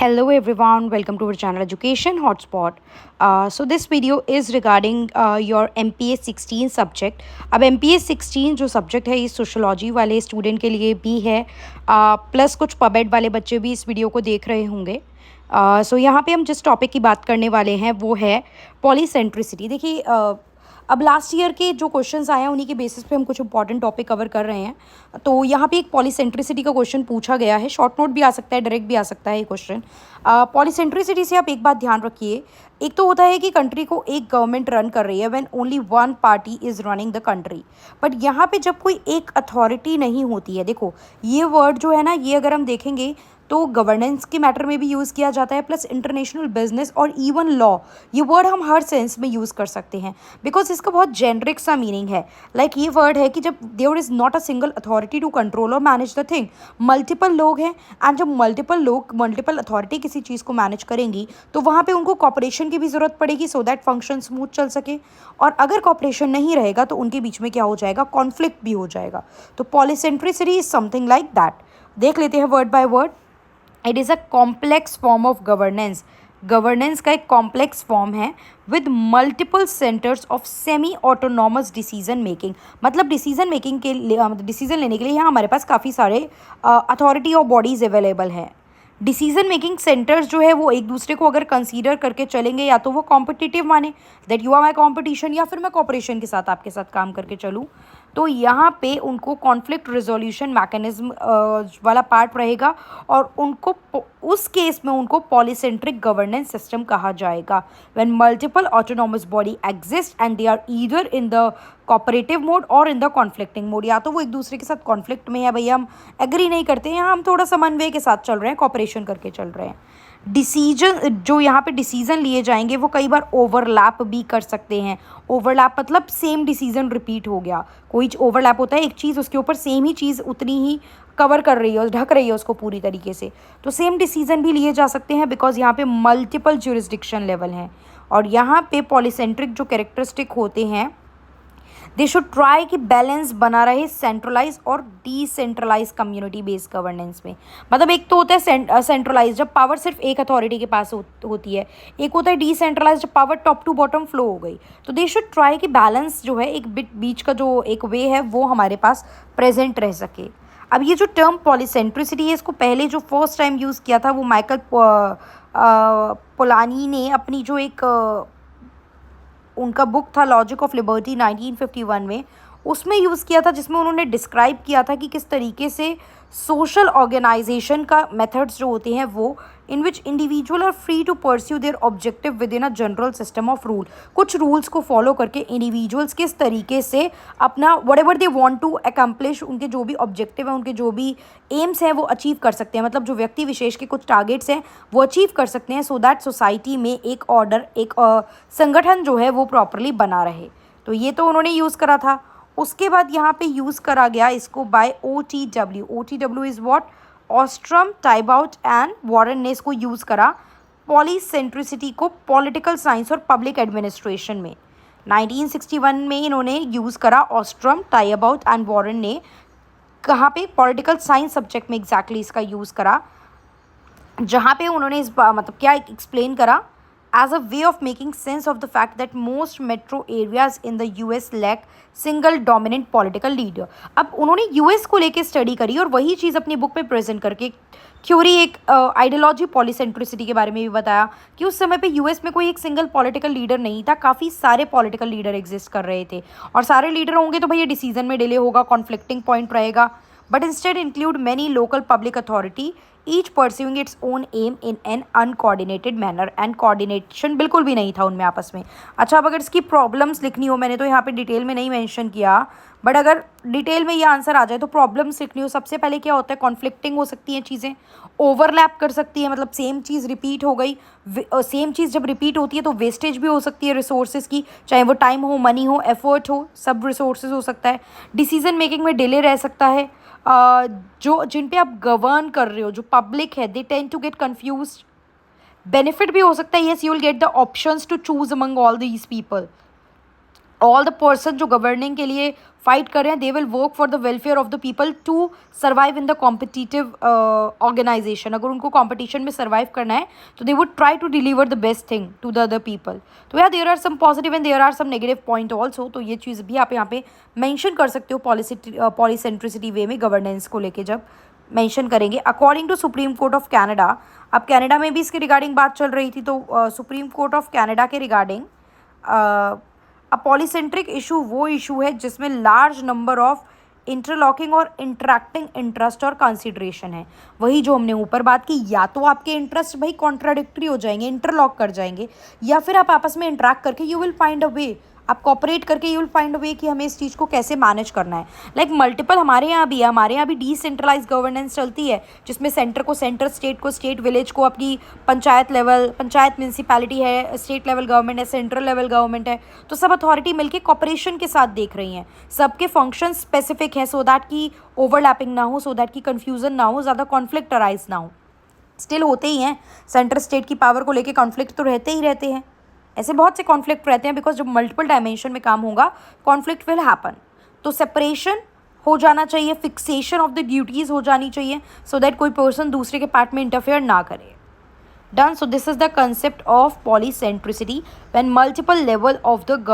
Hello everyone, welcome to our channel Education Hotspot. So this video is regarding your MPA 16 subject. अब MPA 16 जो subject है ये sociology वाले student के लिए भी है, प्लस कुछ पबेड वाले बच्चे भी इस वीडियो को देख रहे होंगे. सो यहाँ पे हम जिस टॉपिक की बात करने वाले हैं वो है पॉलीसेंट्रिसिटी. देखिए अब लास्ट ईयर के जो क्वेश्चंस आए हैं उन्हीं के बेसिस पे हम कुछ इंपॉर्टेंट टॉपिक कवर कर रहे हैं. तो यहाँ पे एक पॉलीसेंट्रिसिटी का क्वेश्चन पूछा गया है. शॉर्ट नोट भी आ सकता है, डायरेक्ट भी आ सकता है ये क्वेश्चन. पॉलीसेंट्रिसिटी से आप एक बात ध्यान रखिए. एक तो होता है कि कंट्री को एक गवर्नमेंट रन कर रही है when only one party is running the country. But यहाँ पे जब कोई एक अथॉरिटी नहीं होती है, देखो ये वर्ड जो है ना, ये अगर हम देखेंगे तो गवर्नेंस के मैटर में भी यूज़ किया जाता है, प्लस इंटरनेशनल बिजनेस और इवन लॉ, ये वर्ड हम हर सेंस में यूज़ कर सकते हैं बिकॉज इसका बहुत जेनरिक सा मीनिंग है. लाइक ये वर्ड है कि जब there is not a single authority to control और मैनेज द थिंग, मल्टीपल लोग हैं एंड जब मल्टीपल अथॉरिटी किसी चीज़ को मैनेज करेंगी तो वहाँ पे उनको कॉपरेशन की भी ज़रूरत पड़ेगी सो दैट फंक्शन स्मूथ चल सके. और अगर कॉपरेशन नहीं रहेगा तो उनके बीच में क्या हो जाएगा, कॉन्फ्लिक्ट भी हो जाएगा. तो पॉलीसेंट्रिसिटी इज समथिंग लाइक दैट. देख लेते हैं word by word. It is a complex form of governance. Governance का एक कॉम्प्लेक्स फॉर्म है with multiple centres of semi autonomous decision making. मतलब डिसीजन मेकिंग के लिए, डिसीजन लेने के लिए यहाँ हमारे पास काफ़ी सारे अथॉरिटी और बॉडीज़ अवेलेबल हैं. डिसीजन मेकिंग सेंटर्स जो है वो एक दूसरे को अगर कंसीडर करके चलेंगे, या तो वो कॉम्पिटिटिव माने that you are my competition, या फिर मैं कॉपरेशन के साथ आपके साथ काम करके चलूँ. तो यहाँ पे उनको कॉन्फ्लिक्ट रिजोल्यूशन मैकेनिज्म वाला पार्ट रहेगा और उनको उस केस में उनको पॉलीसेंट्रिक गवर्नेंस सिस्टम कहा जाएगा. When multiple autonomous body exist and they are either in the cooperative mode or in the conflicting mode. या तो वो एक दूसरे के साथ कॉन्फ्लिक्ट में है, भैया हम एग्री नहीं करते हैं, हम थोड़ा समन्वय के साथ चल रहे हैं, कॉपरेशन करके चल रहे हैं. डिसीजन जो यहाँ पे डिसीजन लिए जाएंगे वो कई बार ओवरलैप भी कर सकते हैं. ओवरलैप मतलब सेम डिसीजन रिपीट हो गया. कोई ओवरलैप होता है, एक चीज़ उसके ऊपर सेम ही चीज़ उतनी ही कवर कर रही है, ढक रही है उसको पूरी तरीके से. तो सेम डिसीजन भी लिए जा सकते हैं बिकॉज यहाँ पे मल्टीपल ज्यूरिसडिक्शन लेवल हैं. और यहाँ पे पॉलीसेंट्रिक जो कैरेक्टरिस्टिक होते हैं, दे शुड ट्राई कि बैलेंस बना रहे सेंट्रलाइज और डिसेंट्रलाइज कम्युनिटी बेस्ड गवर्नेंस में. मतलब एक तो होता है सेंट्रलाइज जब पावर सिर्फ एक अथॉरिटी के पास होती है, एक होता है डिसेंट्रलाइज जब power top to bottom flow हो गई. तो दे शुड ट्राई कि बैलेंस जो है, एक बीच का जो एक वे है वो हमारे पास प्रेजेंट रह सके. अब ये जो टर्म पॉलीसेंट्रिसिटी है, इसको पहले जो फर्स्ट टाइम यूज़ किया था वो माइकल पोलानी ने अपनी जो एक उनका बुक था लॉजिक ऑफ लिबर्टी 1951 में, उसमें यूज़ किया था, जिसमें उन्होंने डिस्क्राइब किया था कि किस तरीके से सोशल ऑर्गेनाइजेशन का मेथड्स जो होते हैं वो in which individual are free to pursue their objective within a general system of rule. कुछ रूल्स को फॉलो करके इंडिविजुअल्स किस तरीके से अपना whatever they want to accomplish, उनके जो भी ऑब्जेक्टिव हैं, उनके जो भी एम्स हैं वो अचीव कर सकते हैं. मतलब जो व्यक्ति विशेष के कुछ टारगेट्स हैं वो अचीव कर सकते हैं सो दैट सोसाइटी में एक ऑर्डर, एक संगठन जो है वो प्रॉपरली बना रहे. तो ये तो उन्होंने यूज़ करा था. उसके बाद यहाँ पे यूज़ करा गया इसको by OTW. OTW is what, Ostrom, Tiebout and Warren ने इसको यूज़ करा पॉलीसेंट्रिसिटी को पॉलिटिकल साइंस और पब्लिक एडमिनिस्ट्रेशन में. 1961 में इन्होंने यूज़ करा ऑस्ट्रम, टाइबाउट एंड वॉरेन ने. कहाँ पे, पॉलिटिकल साइंस सब्जेक्ट में एग्जैक्टली इसका यूज़ करा, जहाँ पे उन्होंने इस मतलब क्या एक्सप्लेन करा, as a way of making sense of the fact that most metro areas in the US lack single dominant political leader. अब उन्होंने यूएस को लेके स्टडी करी और वही चीज़ अपनी बुक पे प्रेजेंट करके थ्योरी, एक आइडियोलॉजी पॉलीसेंट्रिसिटी के बारे में भी बताया कि उस समय पे यूएस में कोई एक सिंगल पॉलिटिकल लीडर नहीं था, काफ़ी सारे पॉलिटिकल लीडर एग्जिस्ट कर रहे थे. और सारे लीडर होंगे तो भैया डिसीजन में डिले होगा, कॉन्फ्लिक्टिंग पॉइंट रहेगा. But instead include many local public authority each pursuing its own aim in an uncoordinated manner. And coordination बिल्कुल भी नहीं था उनमें आपस में. अच्छा, अब अगर इसकी प्रॉब्लम्स लिखनी हो, मैंने तो यहाँ पे डिटेल में नहीं मेंशन किया, बट अगर डिटेल में ये आंसर आ जाए तो प्रॉब्लम्स लिखनी हो, सबसे पहले क्या होता है, कॉन्फ्लिक्टिंग हो सकती हैं चीज़ें, ओवरलैप कर सकती है, मतलब सेम चीज़ रिपीट हो गई. सेम चीज़ जब रिपीट होती है तो वेस्टेज भी हो सकती है रिसोर्सेज की, चाहे वो टाइम हो, मनी हो, एफर्ट हो, सब रिसोर्सेज हो सकता है. डिसीजन मेकिंग में डिले रह सकता है. जो जिन पे आप गवर्न कर रहे हो, जो पब्लिक है, they tend to get confused. Benefit भी हो सकता है, yes you will get the options to choose among all these people. All the person जो गवर्निंग के लिए फाइट कर रहे हैं, they will work for the welfare of the people to survive in the competitive organisation. अगर उनको competition में survive करना है तो they would try to deliver the best thing to the other people. तो यार there are some positive and there are some negative point also. तो ये चीज़ भी आप यहाँ पे मैंशन कर सकते हो पॉलीसेंट्रिसिटी वे में गवर्नेंस को लेके जब मेंशन करेंगे। According to Supreme Court of Canada, अब कनाडा में भी इसके रिगार्डिंग बात चल रही थी, तो सुप्रीम कोर्ट ऑफ कनाडा के रिगार्डिंग अ पॉलीसेंट्रिक इशू वो इशू है जिसमें लार्ज नंबर ऑफ इंटरलॉकिंग और इंटरेक्टिंग इंटरेस्ट और कंसिडरेशन है। वही जो हमने ऊपर बात की, या तो आपके इंटरेस्ट भाई कॉन्ट्राडिक्टरी हो जाएंगे, इंटरलॉक कर जाएंगे, या फिर आप आपस में इंटरेक्ट करके यू विल फाइंड अ वे, आप कॉपरेट करके यू विल फाइंड अ वे कि हमें इस चीज़ को कैसे मैनेज करना है। लाइक मल्टीपल हमारे यहाँ भी है, हमारे यहाँ भी डिसेंट्रलाइज गवर्नेंस चलती है जिसमें सेंटर को सेंटर, स्टेट को स्टेट, विलेज को अपनी पंचायत लेवल, पंचायत म्यूनसिपैलिटी है, स्टेट लेवल गवर्नमेंट है, सेंट्रल लेवल गवर्नमेंट है। तो सब अथॉरिटी मिलके कॉपरेशन के साथ देख रही हैं, सबके फंक्शन स्पेसिफिक हैं सो दैट की ओवरलैपिंग ना हो, सो दैट की कन्फ्यूजन ना हो, ज़्यादा कॉन्फ्लिक्ट अराइज ना हो। स्टिल होते ही हैं, सेंटर स्टेट की पावर को लेके कॉन्फ्लिक्ट तो रहते ही रहते हैं, ऐसे बहुत से कॉन्फ्लिक्ट रहते हैं, बिकॉज जब मल्टीपल डायमेंशन में काम होगा कॉन्फ्लिक्ट विल हैपन। तो सेपरेशन हो जाना चाहिए, फिक्सेशन ऑफ द ड्यूटीज़ हो जानी चाहिए, सो दैट कोई पर्सन दूसरे के पार्ट में इंटरफेयर ना करे। Done. So this is the concept of polycentricity when multiple level of the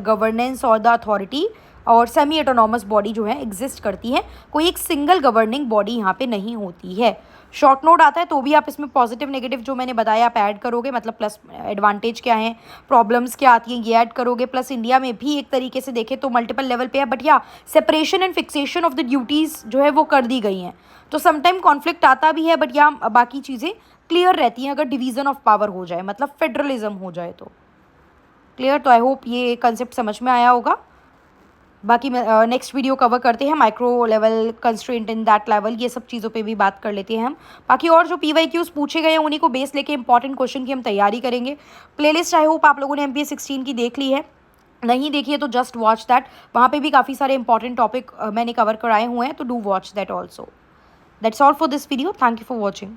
governance और द अथॉरिटी और सेमी ऑटोनॉमस बॉडी जो है एग्जिस्ट करती है, कोई एक सिंगल गवर्निंग बॉडी यहाँ पे नहीं होती है। शॉर्ट नोट आता है तो भी आप इसमें पॉजिटिव नेगेटिव जो मैंने बताया आप ऐड करोगे, मतलब प्लस एडवांटेज क्या है, प्रॉब्लम्स क्या आती हैं, ये ऐड करोगे। प्लस इंडिया में भी एक तरीके से देखें तो मल्टीपल लेवल पे है, बट या separation and fixation of the duties जो है वो कर दी गई हैं। तो समटाइम कॉन्फ्लिक्ट आता भी है, बट या बाकी चीज़ें क्लियर रहती हैं अगर डिवीज़न ऑफ पावर हो जाए, मतलब फेडरलिज्म हो जाए तो। क्लियर? तो आई होप ये कंसेप्ट समझ में आया होगा। बाकी नेक्स्ट वीडियो कवर करते हैं micro level, constraint in that level, ये सब चीज़ों पे भी बात कर लेते हैं हम। बाकी और जो PYQs पूछे गए हैं उन्हीं को बेस लेके इंपॉर्टेंट क्वेश्चन की हम तैयारी करेंगे। प्लेलिस्ट आई होप आप लोगों ने MPA 16 की देख ली है, नहीं देखी है तो जस्ट वॉच दैट, वहाँ पे भी काफ़ी सारे इंपॉर्टेंट टॉपिक मैंने कवर कराए हुए हैं, तो do watch that also. That's all for this video, thank you for watching.